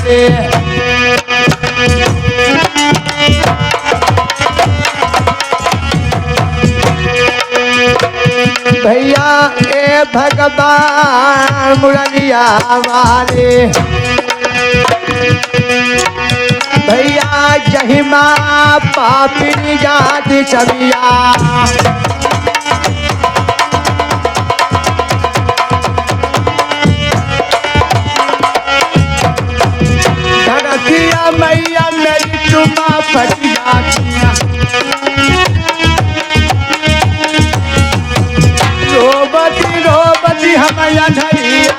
वाले। भैया ए भगवान मुरलिया वाले, भैया जहिमा पापी जात छबिया, धरतिया मैया मेरी तुमा फटिया, रोबती रोबती हमारा धरिया,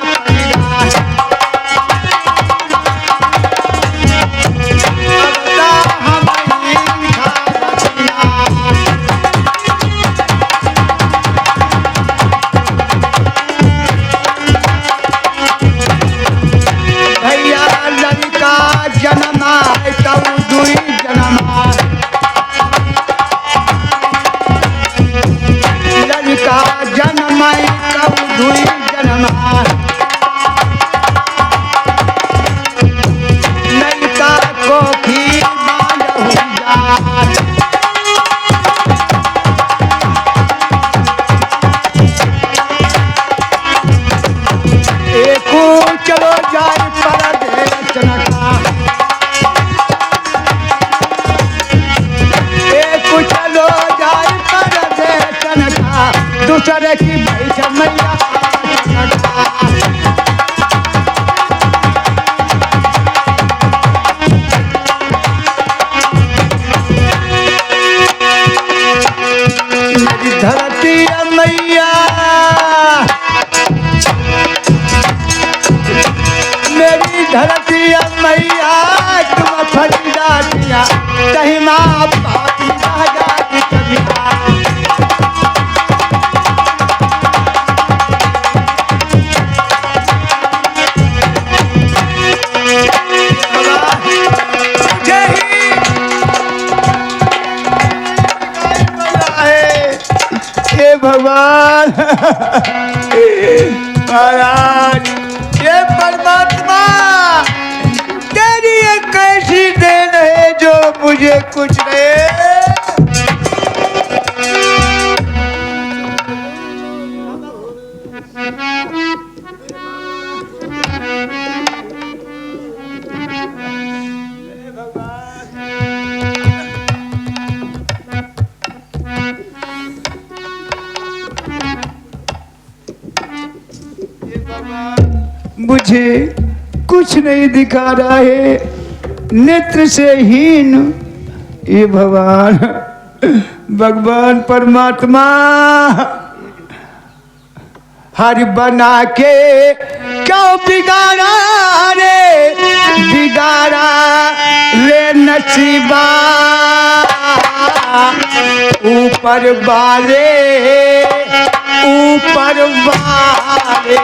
भैया लड़का जन्मा तब दुई जन्मा, लड़का जन्मा तब दुई जन्मा, लड़का को भी बांधू जात, एको चलो जाए परदेश नका, एको चलो जाए परदेश नका, दूसरे की बैठ मैया नका। मेरी धरती मैया, मेरी धरती मैया तुम फरीदा दिया, कहीं माँ पापी राजा की कविता, हे भगवान महाराज, ये परमात्मा तेरी एक कैसी देन है जो मुझे कुछ नहीं। मुझे कुछ नहीं दिखा रहा है, नेत्र से हीन। ये भगवान भगवान परमात्मा हर बना के क्यों बिगाड़ा रे, बिगाड़ा रे नसीबा, ऊपर वाले ऊपर वाले।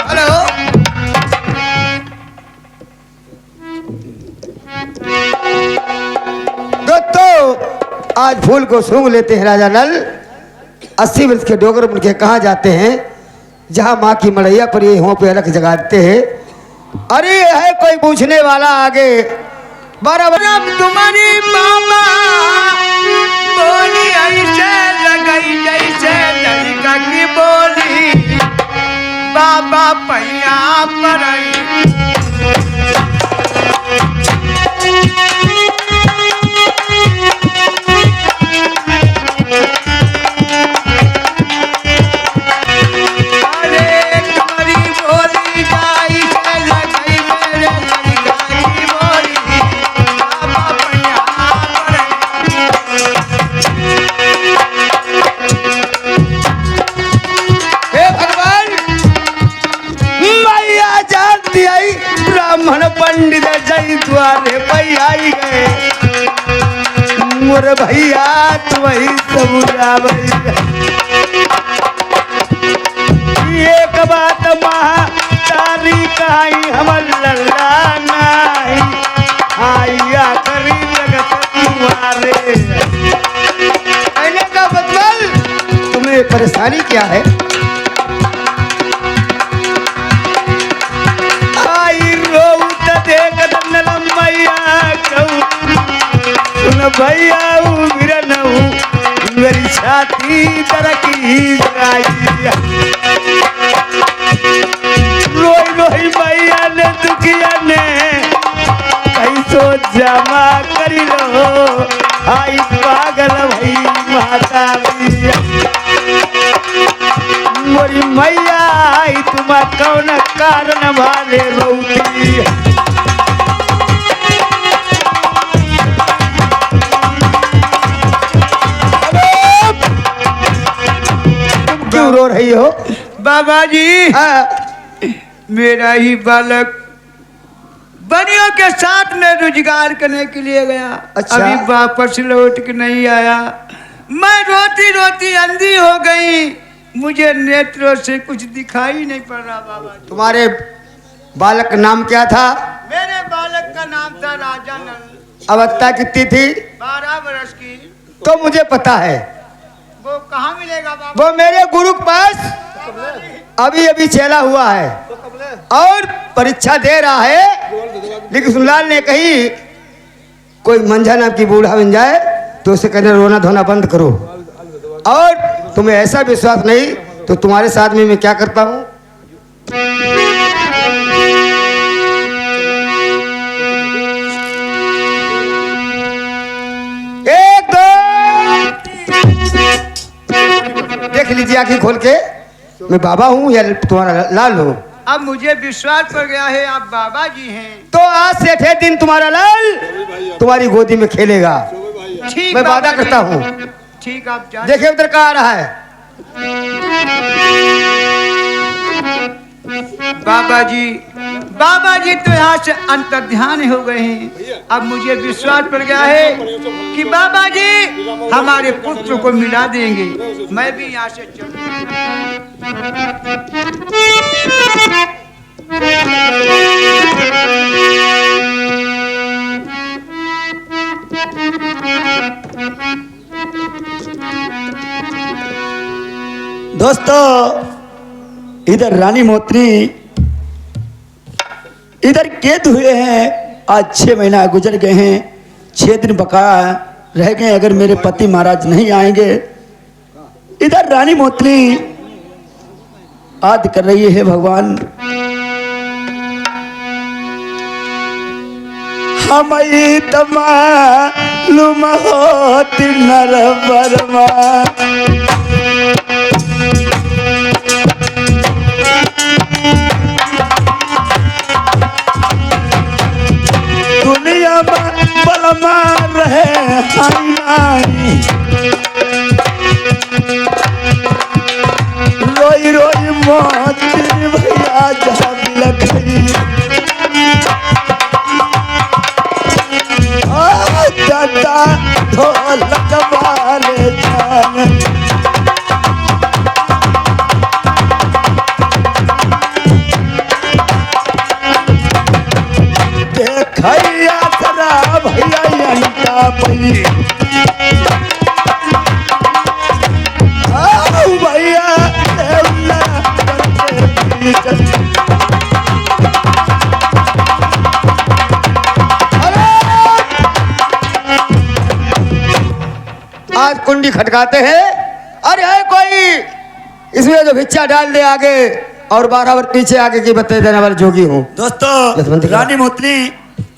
हेलो, दोस्तों आज फूल को सूंघ लेते हैं राजा नल। 80 वर्ष के डोगर मुड़ के कहाँ जाते हैं, जहाँ माँ की मड़ैया पर ये हों पे अलग जगाते हैं। अरे है कोई पूछने वाला आगे, बराबर तुम्हारी मामा बोली ऐसे लगई जैसे लड़का की बोली, बाबा पैया पर ब्राह्मण पंडित जय द्वारे पई आई गए मोर भैया तू वही सबूरा भैया एक बात महातारी कहाई हमर लल्ला नहीं आइया करी लगत तुम्हारे कहने का मतलब तुम्हें परेशानी क्या है आई रोत देख नलम मैया कहूँ सुन भैया बिरनऊ मेरी छाती तरकी जाई रोई रोई भैया ने दुखिया ने कैसो जमा करी लो आई पागल भई माता भैया मोरी मैया आई तुम कौन कारण वाले रोती तुम क्यों रो रही हो बाबा जी मेरा ही बालक बनियों के साथ में रोजगार करने के लिए गया। अच्छा। अभी वापस लौट के नहीं आया। मैं रोती रोती अंधी हो गई। मुझे नेत्रों से कुछ दिखाई नहीं पड़ रहा बाबा जी। तुम्हारे बालक का नाम क्या था मेरे बालक का नाम था राजा नल। अवस्था कितनी थी 12 वर्ष की। तो मुझे पता है वो कहाँ मिलेगा बाबा? वो मेरे गुरु के पास अभी अभी चला हुआ है और परीक्षा दे रहा है लेकिन सुनलाल ने कही कोई मंझा नाम की बूढ़ा बन जाए तो उसे कहना रोना धोना बंद करो और तुम्हें ऐसा विश्वास नहीं तो तुम्हारे साथ में मैं क्या करता हूँ एक दो देख लीजिए आंखें खोल के मैं बाबा हूँ या तुम्हारा लाल हूँ अब मुझे विश्वास पड़ गया है आप बाबा जी हैं। तो आज से 8 दिन तुम्हारा लाल तुम्हारी गोदी में खेलेगा ठीक मैं बाबा वादा जी। करता हूँ ठीक आप जान। देखिए उधर कहाँ आ रहा है बाबा जी तो यहाँ से अंतर्ध्यान हो गए हैं। अब मुझे विश्वास पड़ गया है कि बाबा जी हमारे पुत्र को मिला देंगे। मैं भी यहाँ से दोस्तों इधर रानी मोत्री इधर कैद हुए हैं। आज 6 महीना गुजर गए हैं। 6 दिन बकाया रह गए अगर मेरे पति महाराज नहीं आएंगे। इधर रानी मोत्री आद कर रही है भगवान हमारी तमालुम होती नर बरमा दुनिया में बलमा रहे हमारी रोई रोई मौत भैया जहाँ लगी दादा ढोलक वाले जान देखैया तरा भैया अंटा पई भैया आज कुंडी खटकाते हैं अरे है कोई इसमें जो भिक्षा डाल दे आगे और 12 वर्ष पीछे आगे की बता देने वाले जोगी हूँ दोस्तों रानी मोतनी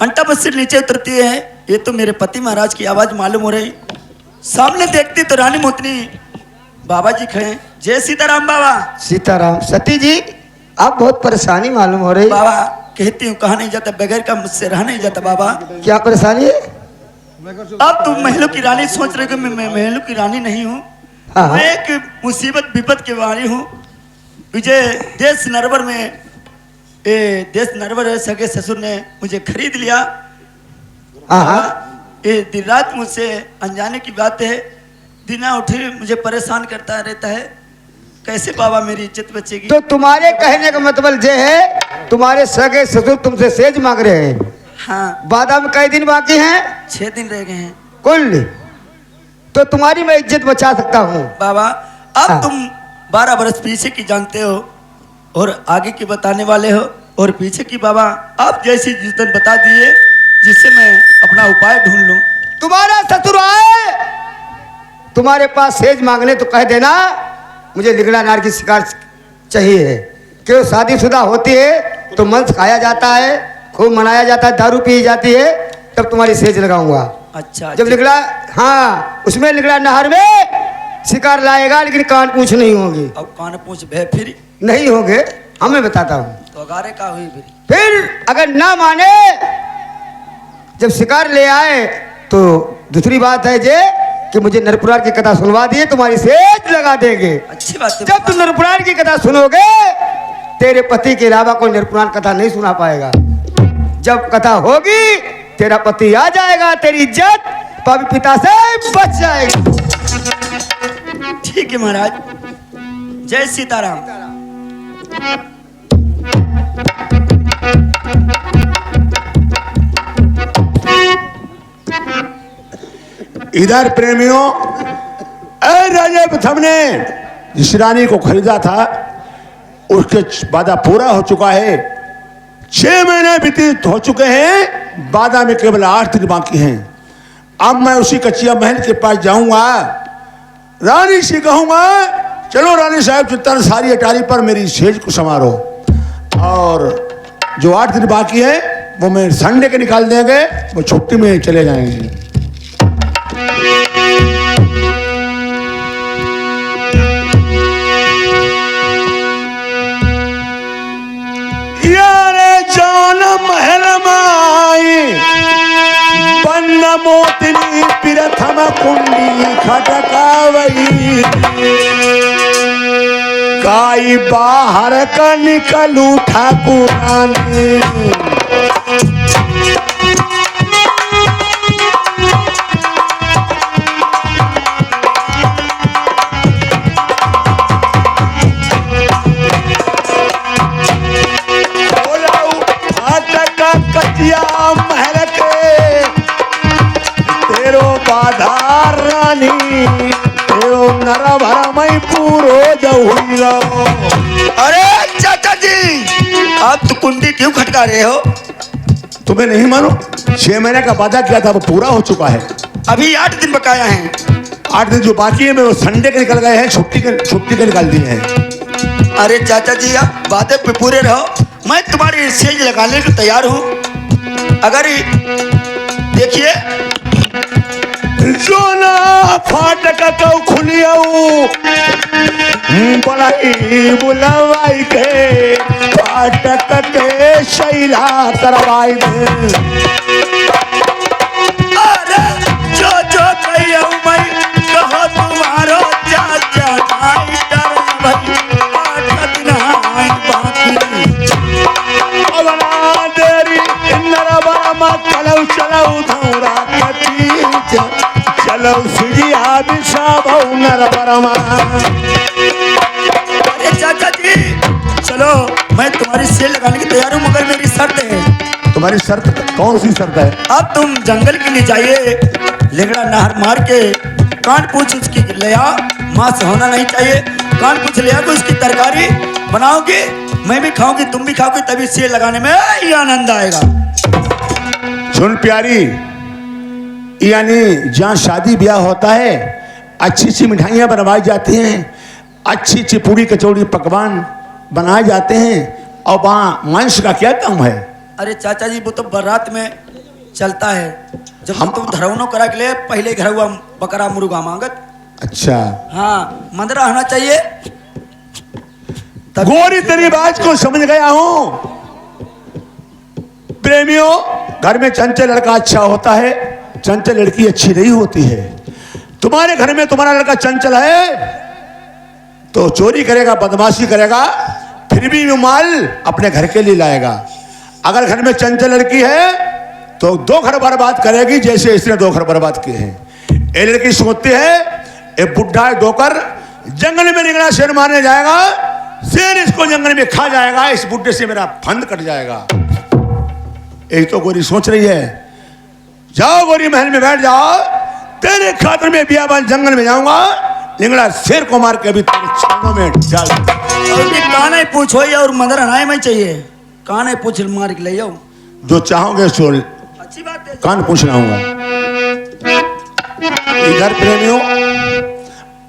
अंटा बस से नीचे उतरती है। ये तो मेरे पति महाराज की आवाज मालूम हो रही। सामने देखती तो रानी मोतनी बाबा जी खड़े। जय सीताराम बाबा। सीताराम सती जी आप बहुत परेशानी मालूम हो रही बाबा कहती हूँ कहा नहीं जाता बगैर का मुझसे रहा नहीं जाता बाबा। क्या परेशानी है अब तुम महलों की रानी सोच रहे हो मैं महलों की रानी नहीं हूँ। हाँ। मैं एक मुसीबत विपद के वाली हूँ। मुझे देश नरवर में ये देश नरवर है, सगे ससुर ने मुझे खरीद लिया। हाँ हाँ। ये दिन रात मुझसे अनजाने की बात है, दिना उठे मुझे परेशान करता रहता है। कैसे बाबा मेरी इज्जत बचेगी? तो तुम्हारे कहने का मतलब ये है तुम्हारे सगे ससुर तुमसे सेज मांग रहे हैं। हाँ, वादा में कई दिन बाकी हैं? 6 दिन रह गए हैं कुल। तो तुम्हारी मैं इज्जत बचा सकता हूँ बाबा। अब हाँ। तुम 12 बरस पीछे की जानते हो और आगे की बताने वाले हो, और पीछे की बाबा आप जैसी जितन बता दिए जिससे मैं अपना उपाय ढूंढ लूं। तुम्हारा ससुर आए तुम्हारे पास सेज मांगने तो कह देना मुझे लिगड़ा नार की शिकार चाहिए है। क्यों शादीशुदा होती है तो मंस खाया जाता है, खूब मनाया जाता है, दारू पी जाती है, तब तुम्हारी सेज लगाऊंगा। अच्छा, जब लिगड़ा, हाँ उसमें लिगड़ा नहर में शिकार लाएगा लेकिन कान पूछ नहीं होगी। अब कान पूछ भे फिर नहीं होंगे, हमें बताता हूँ। तो अगारे का हुई फिर? फिर अगर ना माने जब शिकार ले आए तो दूसरी बात है जे कि मुझे नरपुरार की कथा सुनवा दिए, तुम्हारी सेज लगा देंगे। अच्छी बात है। जब तुम नरपुरार की कथा सुनोगे तेरे पति के अलावा कोई नरपुरार कथा नहीं सुना पाएगा। जब कथा होगी तेरा पति आ जाएगा, तेरी इज्जत पापी पिता से बच जाएगी। ठीक है महाराज, जय सीताराम। इधर प्रेमियों, राजा प्रथम ने जिस रानी को खरीदा था उसके वादा पूरा हो चुका है। 6 महीने व्यतीत हो चुके हैं, वादा में केवल 8 दिन बाकी हैं। अब मैं उसी कच्चिया महल के पास जाऊंगा, रानी से कहूंगा चलो रानी साहब चित्तन सारी अटारी पर मेरी सेज को संवारो, और जो 8 दिन बाकी है वो मैं संडे के निकाल देंगे, वो छुट्टी में चले जाएंगे। यारे जान महल माई बन्न मोतनी प्रथम कुंडी खटकावई, काई बाहर का निकलू ठाकुरानी। कचिया महल के तेरो बाधा रानी, तेरो नर भर मई पूरो जहुई रो। अरे चाचा जी, आप तो कुंडी क्यों खटका रहे हो? तुम्हें नहीं मानो 6 महीने का वादा किया था वो पूरा हो चुका है। अभी 8 दिन बकाया हैं। 8 दिन जो बाकी है वो संडे के निकल गए हैं, छुट्टी के निकाल दिए हैं। अरे चाचा जी, आप वादे पे पूरे रहो, मैं तुम्हारी सेज लगाने को तैयार हूँ। अगर देखिए जो ना फाटक कौ खुलियाऊ बड़ाई बुलवाई के, फाटक के शैला करवाई दे। अरे जो जो कहियो मैं कहो तुम्हारो चाचा नाई डर भाई, 8 दिन हाय बाकी। देरी नरबरमा चलो चलो धौरा कटी, चलो सुजिया बिछाबो नरबरमा। अरे चाचा जी चलो, मैं तुम्हारी सेल लगाने की तैयार हूँ, मगर मेरी शर्त है। तुम्हारी शर्त कौन सी शर्त है? अब तुम जंगल के लिए जाइए, लेगड़ा नहर मार के कान पूछ उसकी ले आओ, मांस होना नहीं चाहिए। कान पूछ ले आओ, उसकी तरकारी बनाओगे, मैं भी खाऊंगी तुम भी खाओगे, तभी सेल लगाने में ही आनंद आएगा। सुन प्यारी, यानी जहाँ शादी ब्याह होता है अच्छी अच्छी मिठाइयाँ बनवाई जाती हैं, अच्छी अच्छी पूड़ी कचौड़ी पकवान बनाए जाते हैं, और वहाँ मांस का क्या काम है? अरे चाचा जी, वो तो बारात में चलता है। जब हम तुम धरौनो करा के ले, पहले घर हुआ बकरा मुर्गा मांगत। अच्छा, हाँ, मंदरा होना चाहिए। गोरी तेरी बात को समझ गया हूं। प्रेमियों, घर में चंचल लड़का अच्छा होता है, चंचल लड़की अच्छी नहीं होती है। तुम्हारे घर में तुम्हारा लड़का चंचल है तो चोरी करेगा, बदमाशी करेगा, फिर भी वो माल अपने घर के लिए लाएगा। अगर घर में चंचल लड़की है तो 2 घर बर्बाद करेगी, जैसे इसने 2 घर बर्बाद किए हैं। ये लड़की सोचती है एक बुढ़ा डोकर जंगल में निकला शेर मारने जाएगा, शेर इसको जंगल में खा जाएगा, इस बुढ़े से मेरा फंद कट जाएगा। यही तो गोरी सोच रही है। जाओ गोरी, महल में बैठ जाओ, तेरे खातर में बियाबान जंगल में जाऊंगा, लिंगड़ा शेर को मार के अभी तेरे छानों में डाल। और कान ही पूछो या और मदर हनाए में चाहिए, कान ही पूछ मार के ले जाओ। जो चाहोगे सो अच्छी बात है। कान पूछ लाऊंगा। इधर प्रेमियों,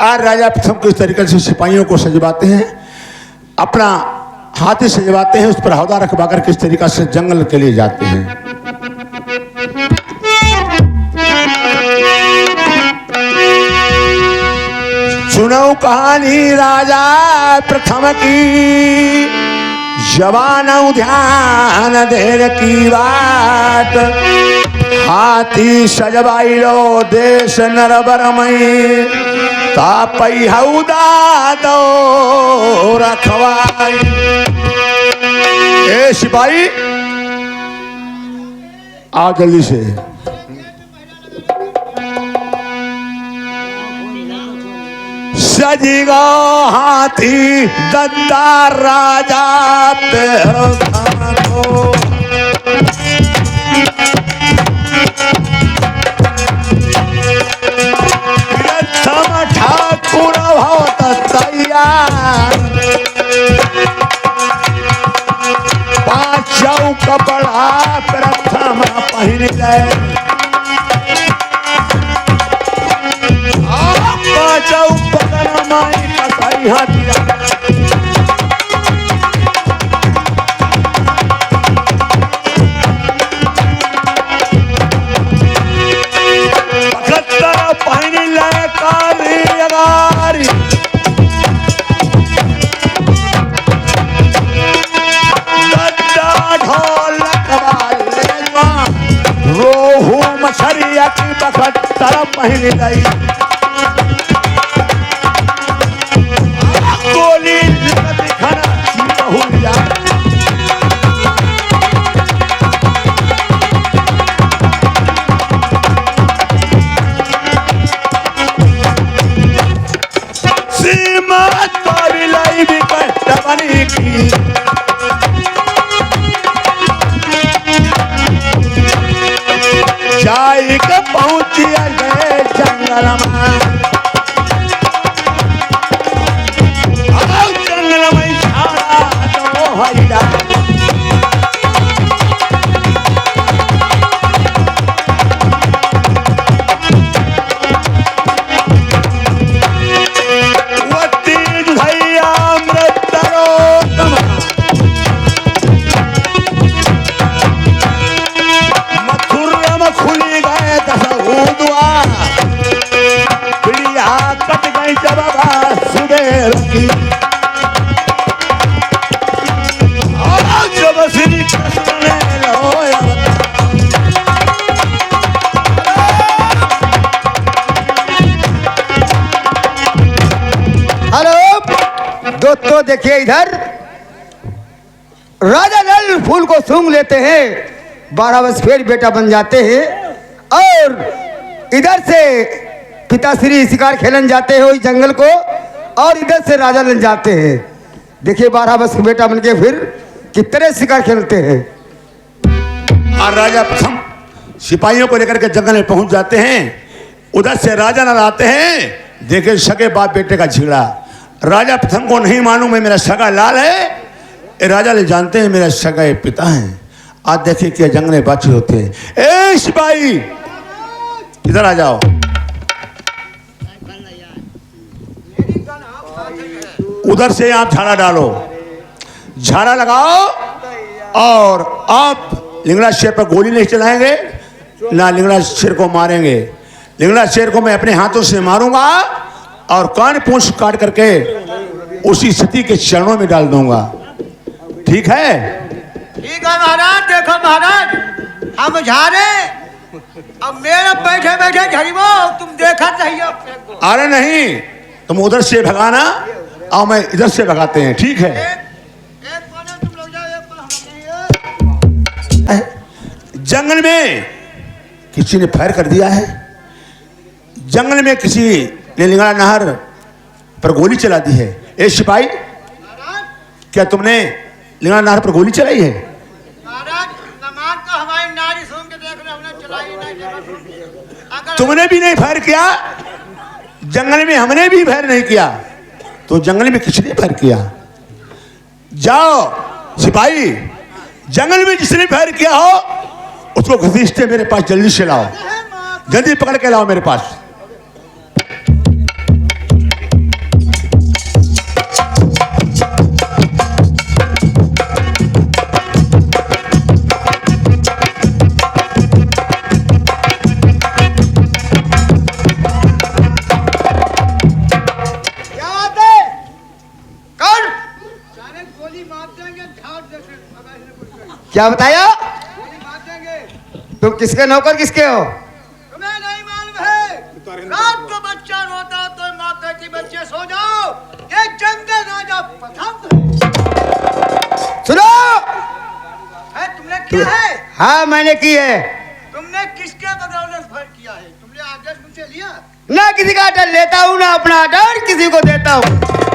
आज राजा प्रथम किस तरीके से सिपाहियों को सजवाते हैं, अपना हाथी सजवाते हैं, उस पर हौदा रखवाकर किस तरीका से जंगल के लिए जाते हैं। सुनो कहानी राजा प्रथम की, जवानों ध्यान देर की बात। हाथी सजवाई लो देश नरबरमई, तापई हौदा दो रखवाई। ए सिपाही आओ जल्दी से। सजीगा हाथी दद्दा राजा तेरो को, प्रथम ठाकुर भवत तैयार। 5 कपड़ा प्रथम पहिन ले, 5 पकड़ माई कसाई हाथिया। रोहू मछरिया की बखत्तर पहन गई, गोली दिखाना भूल जा। सीमा तोरी भी कष्ट बनी की, जाई के पहुंची गए जंगल में, जंगल में छाड़ा तो हईरा। तो देखिए इधर राजा नल फूल को सूंघ लेते हैं, 12 वर्ष फिर बेटा बन जाते हैं। और इधर से पिताश्री शिकार खेलन जाते हैं वही जंगल को, और इधर से राजा नल जाते हैं। देखिए 12 वर्ष बेटा बन के फिर कितने शिकार खेलते हैं। और राजा प्रथम सिपाहियों को लेकर के जंगल में पहुंच जाते हैं। उधर से राजा नल आते हैं, देखे सगे बाप बेटे का झगड़ा। राजा प्रथम को नहीं मालूम है मेरा सगा लाल है, ये राजा ले जानते हैं मेरा सगा पिता है। आज देखिए क्या जंगल में बातचीत होते हैं। ए सिपाही इधर आ जाओ। उधर से आप झाड़ा डालो, झाड़ा लगाओ, और आप लिंगड़ा शेर पर गोली नहीं चलाएंगे ना लिंगड़ा शेर को मारेंगे। लिंगड़ा शेर को मैं अपने हाथों से मारूंगा और कान पूंछ काट करके उसी सती के चरणों में डाल दूंगा। ठीक है? ठीक है महाराज। देखो महाराज, हम झारे, अब मेरा बैठे बैठे झड़िबो, तुम देखा चाहिए। अरे नहीं, तुम उधर से भगाना और मैं इधर से भगाते हैं। ठीक है? जंगल में किसी ने फायर कर दिया है, जंगल में किसी ने लिंगड़ा नहर पर गोली चला दी है। ए सिपाही, क्या तुमने लिंगड़ा नहर पर गोली चलाई है? महाराज नमाज तो हमारी नारी सुन के देख रहे, हमने चलाई नहीं। अगर तुमने भी नहीं फायर किया, जंगल में हमने भी फायर नहीं किया, तो जंगल में किसने फायर किया? जाओ सिपाही, जंगल में जिसने फायर किया हो उसको घसीटते मेरे पास जल्दी से लाओ, जल्दी पकड़ के लाओ मेरे पास। क्या बात है? कौन? अचानक गोली मार देंगे, झाड़ देंगे, अगर इसने कुछ कहा। क्या बताया? गोली मार देंगे। तुम किसके नौकर किसके हो? तुम्हें नहीं मालूम है? रात को बच्चा रोता तो माँ कहती बच्चे सो जाओ, ये जंगल राजा पसंद सुनो, है। तुमने किया है? हाँ मैंने की है। तुमने किसके बदौलत फर्क किया है? तुमने आदेश मुझसे लिया? ना किसी का आर्डर लेता हूँ, ना अपना आर्डर किसी को देता हूँ।